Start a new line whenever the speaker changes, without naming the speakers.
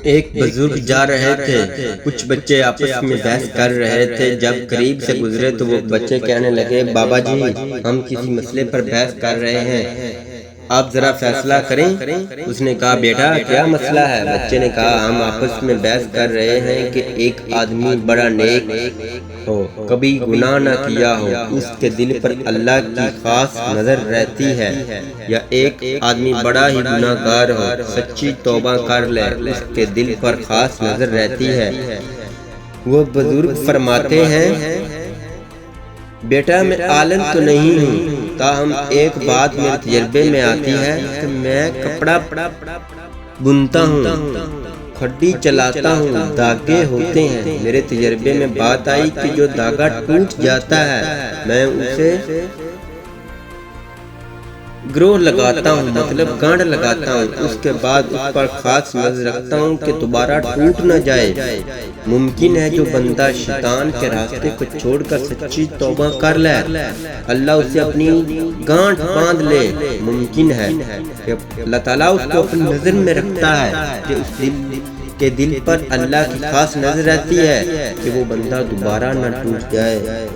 ایک بزرگ جا رہے تھے، کچھ بچے آپس میں بحث کر رہے تھے۔ جب قریب سے گزرے تو وہ بچے کہنے لگے، بابا جی ہم کسی مسئلے پر بحث کر رہے ہیں، آپ ذرا فیصلہ کریں۔ اس نے کہا، بیٹا کیا مسئلہ ہے؟ بچے نے کہا، ہم آپس میں بحث کر رہے ہیں کہ ایک آدمی بڑا نیک ہو، کبھی گناہ نہ کیا ہو، اس کے دل پر اللہ کی خاص نظر رہتی ہے، یا ایک آدمی بڑا ہی گناہ گار ہو، سچی توبہ کر لے، اس کے دل پر خاص نظر رہتی ہے۔ وہ بزرگ فرماتے ہیں، بیٹا میں عالم تو نہیں ہوں، تاہم ایک بات میرے تجربے میں آتی ہے کہ میں کپڑا بنتا ہوں، کھڈی چلاتا ہوں، دھاگے ہوتے ہیں۔ میرے تجربے میں بات آئی کہ جو دھاگا ٹوٹ جاتا ہے میں اسے گروہ لگاتا ہوں، مطلب گانٹھ لگاتا ہوں، اس کے بعد اس پر خاص نظر رکھتا ہوں کہ دوبارہ ٹوٹ نہ جائے۔ ممکن ہے جو بندہ شیطان کے راستے کو چھوڑ کر سچی توبہ کر لے، اللہ اسے اپنی گانٹھ باندھ لے۔ ممکن ہے کہ اللہ تعالیٰ اس کو اپنی نظر میں رکھتا ہے کہ اس کے دل پر اللہ کی خاص نظر رہتی ہے کہ وہ بندہ دوبارہ نہ ٹوٹ جائے۔